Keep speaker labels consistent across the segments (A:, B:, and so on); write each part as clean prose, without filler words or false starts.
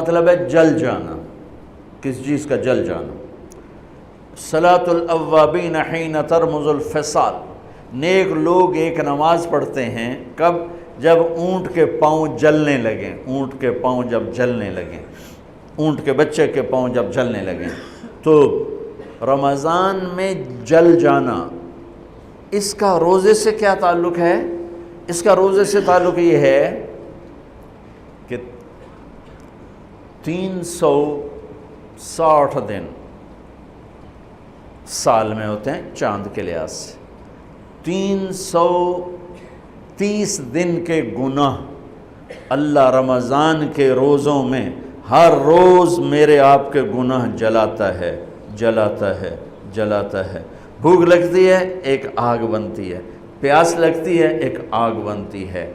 A: مطلب ہے جل جانا، کسی چیز کا جل جانا۔ صلاۃ الاوابین حین ترمز الفصال، نیک لوگ ایک نماز پڑھتے ہیں کب؟ جب اونٹ کے پاؤں جلنے لگیں، اونٹ کے پاؤں جب جلنے لگیں، اونٹ کے بچے کے پاؤں جب جلنے لگیں۔ تو رمضان میں جل جانا، اس کا روزے سے کیا تعلق ہے؟ اس کا روزے سے تعلق یہ ہے کہ 360 دن سال میں ہوتے ہیں چاند کے لحاظ سے، 330 دن کے گناہ اللہ رمضان کے روزوں میں ہر روز میرے آپ کے گناہ جلاتا ہے، جلاتا ہے، جلاتا ہے۔ بھوک لگتی ہے ایک آگ بنتی ہے، پیاس لگتی ہے ایک آگ بنتی ہے۔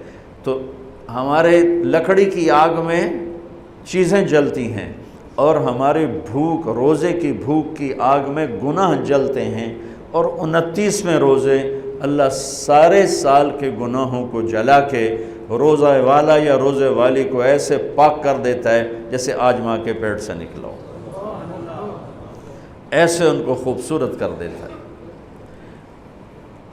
A: تو ہمارے لکڑی کی آگ میں چیزیں جلتی ہیں اور ہماری بھوک، روزے کی بھوک کی آگ میں گناہ جلتے ہیں، اور 29ویں روزے اللہ سارے سال کے گناہوں کو جلا کے روزہ والا یا روزے والی کو ایسے پاک کر دیتا ہے جیسے آج ماں کے پیٹ سے نکلا ہو، ایسے ان کو خوبصورت کر دیتا ہے۔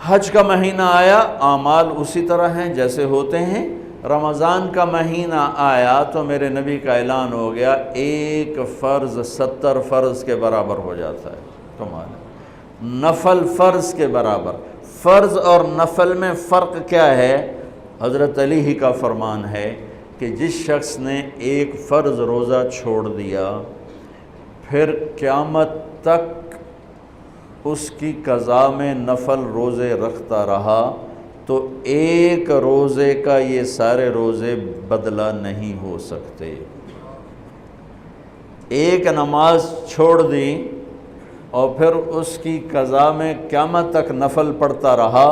A: حج کا مہینہ آیا، اعمال اسی طرح ہیں جیسے ہوتے ہیں۔ رمضان کا مہینہ آیا تو میرے نبی کا اعلان ہو گیا، ایک فرض 70 فرض کے برابر ہو جاتا ہے۔ کمال ہے، نفل فرض کے برابر۔ فرض اور نفل میں فرق کیا ہے؟ حضرت علی ہی کا فرمان ہے کہ جس شخص نے ایک فرض روزہ چھوڑ دیا، پھر قیامت تک اس کی قضا میں نفل روزے رکھتا رہا، تو ایک روزے کا یہ سارے روزے بدلہ نہیں ہو سکتے۔ ایک نماز چھوڑ دی اور پھر اس کی قضا میں قیامت تک نفل پڑھتا رہا،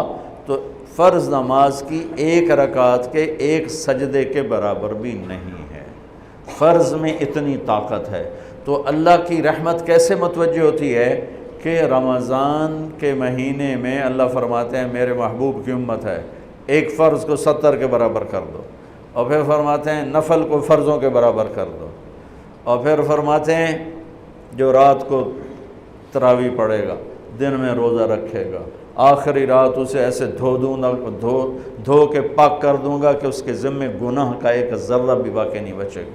A: تو فرض نماز کی ایک رکعت کے ایک سجدے کے برابر بھی نہیں ہے۔ فرض میں اتنی طاقت ہے۔ تو اللہ کی رحمت کیسے متوجہ ہوتی ہے کہ رمضان کے مہینے میں اللہ فرماتے ہیں میرے محبوب کی امت ہے، ایک فرض کو 70 کے برابر کر دو، اور پھر فرماتے ہیں نفل کو فرضوں کے برابر کر دو، اور پھر فرماتے ہیں جو رات کو تراویح پڑھے گا، دن میں روزہ رکھے گا، آخری رات اسے ایسے دھو کے پاک کر دوں گا کہ اس کے ذمے گناہ کا ایک ذرہ بھی باقی نہیں بچے گا،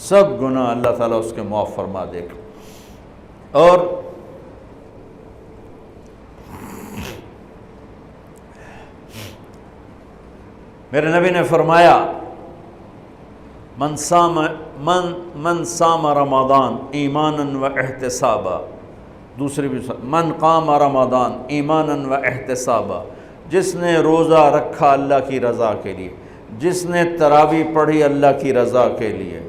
A: سب گناہ اللہ تعالیٰ اس کے معاف فرما دے گا۔ اور میرے نبی نے فرمایا من صام رمضان ایمانا و احتسابا، دوسری بھی من قام رمضان ایمانا و احتسابا، جس نے روزہ رکھا اللہ کی رضا کے لیے، جس نے تراویح پڑھی اللہ کی رضا کے لیے،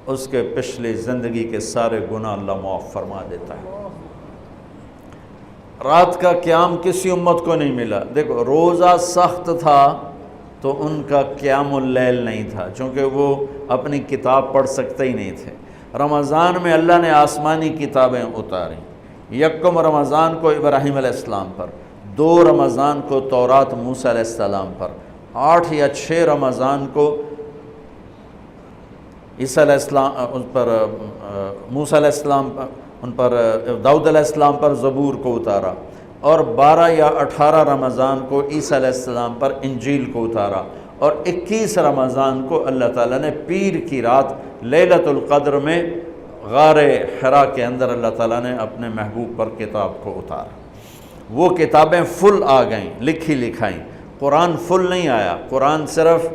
A: اس کے پچھلی زندگی کے سارے گناہ اللہ معاف فرما دیتا ہے۔ رات کا قیام کسی امت کو نہیں ملا۔ دیکھو روزہ سخت تھا تو ان کا قیام اللیل نہیں تھا، چونکہ وہ اپنی کتاب پڑھ سکتے ہی نہیں تھے۔ رمضان میں اللہ نے آسمانی کتابیں اتاریں، یکم رمضان کو ابراہیم علیہ السلام پر، 2 رمضان کو تورات موسیٰ علیہ السلام پر، 8 یا 6 رمضان کو عیسیٰ علیہ السلام ان پر، موسیٰ علیہ السلام پر، ان پر داؤد علیہ السلام پر زبور کو اتارا، اور 12 یا 18 رمضان کو عیسیٰ علیہ السلام پر انجیل کو اتارا، اور 21 رمضان کو اللہ تعالیٰ نے پیر کی رات لیلۃ القدر میں غار حرا کے اندر اللہ تعالیٰ نے اپنے محبوب پر کتاب کو اتارا۔ وہ کتابیں فل آ گئیں، لکھی لکھائیں۔ قرآن فل نہیں آیا، قرآن صرف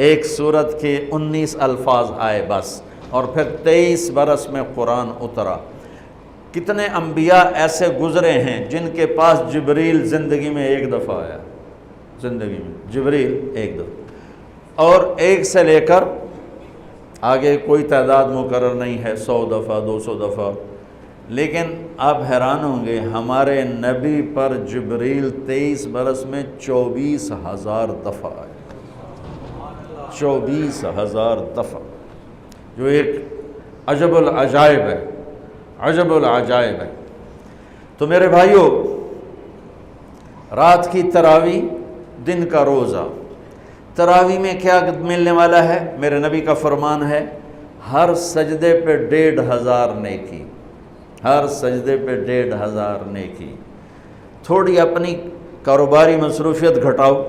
A: ایک سورت کے 19 الفاظ آئے بس، اور پھر 23 برس میں قرآن اترا۔ کتنے انبیاء ایسے گزرے ہیں جن کے پاس جبریل زندگی میں ایک دفعہ آیا، زندگی میں جبریل ایک دفعہ، اور 1 سے لے کر آگے کوئی تعداد مقرر نہیں ہے، 100 دفعہ 200 دفعہ، لیکن آپ حیران ہوں گے ہمارے نبی پر جبریل 23 برس میں 24,000 دفعہ آئے، 24,000 دفعہ، جو ایک عجب العجائب ہے، عجب العجائب ہے۔ تو میرے بھائیوں، رات کی تراویح، دن کا روزہ، تراویح میں کیا ملنے والا ہے؟ میرے نبی کا فرمان ہے ہر سجدے پہ 1500 نیکی، ہر سجدے پہ 1500 نیکی۔ تھوڑی اپنی کاروباری مصروفیت گھٹاؤ،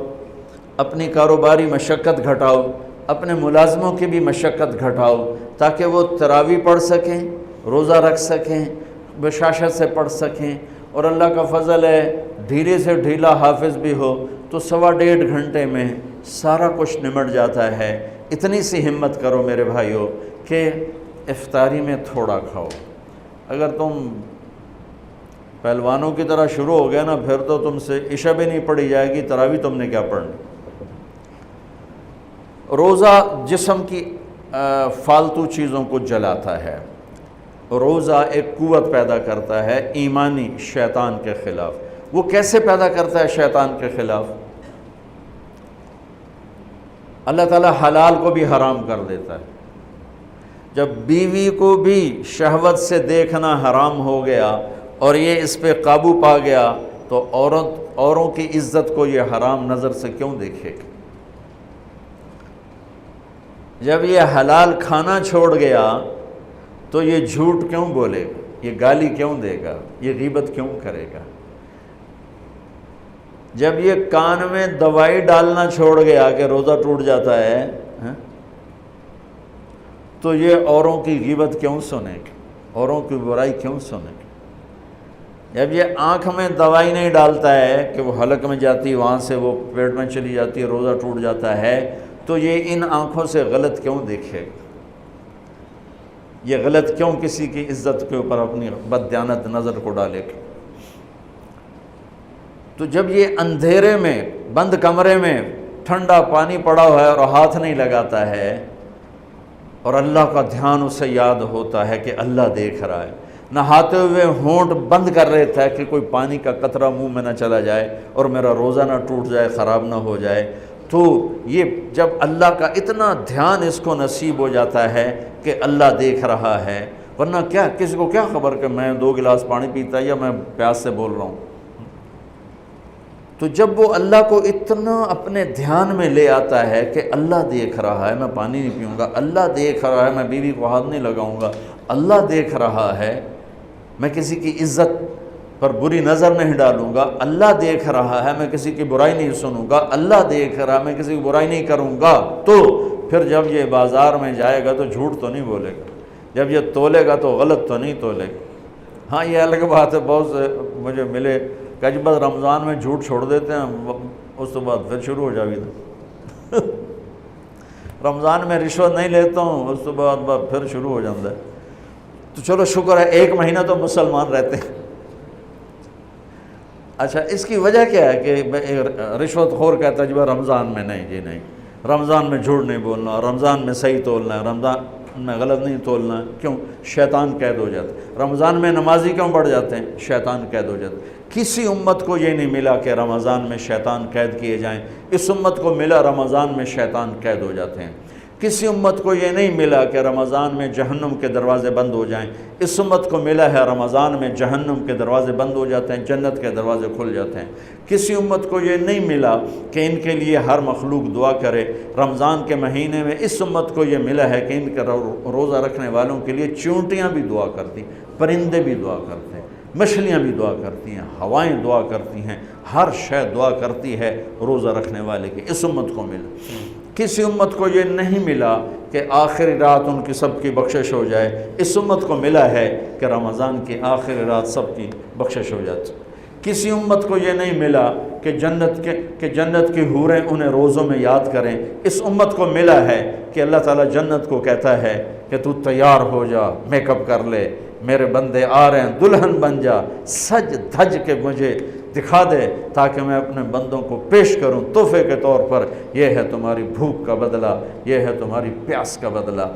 A: اپنی کاروباری مشقت گھٹاؤ، اپنے ملازموں کی بھی مشقت گھٹاؤ، تاکہ وہ تراویح پڑھ سکیں، روزہ رکھ سکیں، بشاشت سے پڑھ سکیں، اور اللہ کا فضل ہے ڈھیلے سے ڈھیلا حافظ بھی ہو تو 1.5 گھنٹے میں سارا کچھ نمٹ جاتا ہے۔ اتنی سی ہمت کرو میرے بھائیوں کہ افطاری میں تھوڑا کھاؤ۔ اگر تم پہلوانوں کی طرح شروع ہو گیا نا، پھر تو تم سے عشاء بھی نہیں پڑھی جائے گی، تراویح تم نے کیا پڑھنی۔ روزہ جسم کی فالتو چیزوں کو جلاتا ہے، روزہ ایک قوت پیدا کرتا ہے ایمانی شیطان کے خلاف۔ وہ کیسے پیدا کرتا ہے شیطان کے خلاف؟ اللہ تعالیٰ حلال کو بھی حرام کر دیتا ہے۔ جب بیوی کو بھی شہوت سے دیکھنا حرام ہو گیا اور یہ اس پہ قابو پا گیا تو اوروں کی عزت کو یہ حرام نظر سے کیوں دیکھے گا؟ جب یہ حلال کھانا چھوڑ گیا تو یہ جھوٹ کیوں بولے گا، یہ گالی کیوں دے گا، یہ غیبت کیوں کرے گا؟ جب یہ کان میں دوائی ڈالنا چھوڑ گیا کہ روزہ ٹوٹ جاتا ہے تو یہ اوروں کی غیبت کیوں سنے گا، اوروں کی برائی کیوں سنے گا؟ جب یہ آنکھ میں دوائی نہیں ڈالتا ہے کہ وہ حلق میں جاتی، وہاں سے وہ پیٹ میں چلی جاتی ہے، روزہ ٹوٹ جاتا ہے، تو یہ ان آنکھوں سے غلط کیوں دیکھے گا؟ یہ غلط کیوں کسی کی عزت کے اوپر اپنی بددیانت نظر کو ڈالے گا؟ تو جب یہ اندھیرے میں بند کمرے میں ٹھنڈا پانی پڑا ہوا ہے اور ہاتھ نہیں لگاتا ہے اور اللہ کا دھیان اسے یاد ہوتا ہے کہ اللہ دیکھ رہا ہے، نہاتے ہوئے ہونٹ بند کر رہتا ہے کہ کوئی پانی کا قطرہ منہ میں نہ چلا جائے اور میرا روزہ نہ ٹوٹ جائے، خراب نہ ہو جائے، تو یہ جب اللہ کا اتنا دھیان اس کو نصیب ہو جاتا ہے کہ اللہ دیکھ رہا ہے، ورنہ کیا کسی کو کیا خبر کہ میں 2 گلاس پانی پیتا یا میں پیاس سے بول رہا ہوں۔ تو جب وہ اللہ کو اتنا اپنے دھیان میں لے آتا ہے کہ اللہ دیکھ رہا ہے، میں پانی نہیں پیوں گا، اللہ دیکھ رہا ہے، میں بیوی کو ہاتھ نہیں لگاؤں گا، اللہ دیکھ رہا ہے، میں کسی کی عزت پر بری نظر نہیں ڈالوں گا، اللہ دیکھ رہا ہے، میں کسی کی برائی نہیں سنوں گا، اللہ دیکھ رہا ہے، میں کسی کی برائی نہیں کروں گا، تو پھر جب یہ بازار میں جائے گا تو جھوٹ تو نہیں بولے گا، جب یہ تولے گا تو غلط تو نہیں تولے گا۔ ہاں یہ الگ بات ہے، بہت سے مجھے ملے کہ جب بس رمضان میں جھوٹ چھوڑ دیتے ہیں، اس کے بعد پھر شروع ہو جاوی تھا رمضان میں رشوت نہیں لیتا ہوں، اس کے بعد پھر شروع ہو جاتا ہے۔ تو چلو شکر ہے 1 مہینہ تو مسلمان رہتے ہیں۔ اچھا اس کی وجہ کیا ہے کہ رشوت خور کہتا ہے جی رمضان میں نہیں، جی نہیں، رمضان میں جھوٹ نہیں بولنا، رمضان میں صحیح تولنا ہے، رمضان میں غلط نہیں تولنا ہے۔ کیوں؟ شیطان قید ہو جاتا ہے۔ رمضان میں نمازی کیوں بڑھ جاتے ہیں؟ شیطان قید ہو جاتا ہے۔ کسی امت کو یہ نہیں ملا کہ رمضان میں شیطان قید کیے جائیں، اس امت کو ملا رمضان میں شیطان قید ہو جاتے ہیں۔ کسی امت کو یہ نہیں ملا کہ رمضان میں جہنم کے دروازے بند ہو جائیں، اس امت کو ملا ہے رمضان میں جہنم کے دروازے بند ہو جاتے ہیں، جنت کے دروازے کھل جاتے ہیں۔ کسی امت کو یہ نہیں ملا کہ ان کے لیے ہر مخلوق دعا کرے، رمضان کے مہینے میں اس امت کو یہ ملا ہے کہ ان کے روزہ رکھنے والوں کے لیے چونٹیاں بھی دعا کرتی، پرندے بھی دعا کرتے ہیں، مچھلیاں بھی دعا کرتی ہیں، ہوائیں دعا کرتی ہیں، ہر شے دعا کرتی ہے روزہ رکھنے والے کی۔ اس امت کو ملا۔ کسی امت کو یہ نہیں ملا کہ آخری رات ان کی سب کی بخشش ہو جائے، اس امت کو ملا ہے کہ رمضان کی آخری رات سب کی بخشش ہو جاتی۔ کسی امت کو یہ نہیں ملا کہ جنت کی حوریں انہیں روزوں میں یاد کریں، اس امت کو ملا ہے کہ اللہ تعالیٰ جنت کو کہتا ہے کہ تو تیار ہو جا، میک اپ کر لے، میرے بندے آ رہے ہیں، دلہن بن جا، سج دھج کے مجھے دکھا دے تاکہ میں اپنے بندوں کو پیش کروں تحفے کے طور پر۔ یہ ہے تمہاری بھوک کا بدلہ، یہ ہے تمہاری پیاس کا بدلہ۔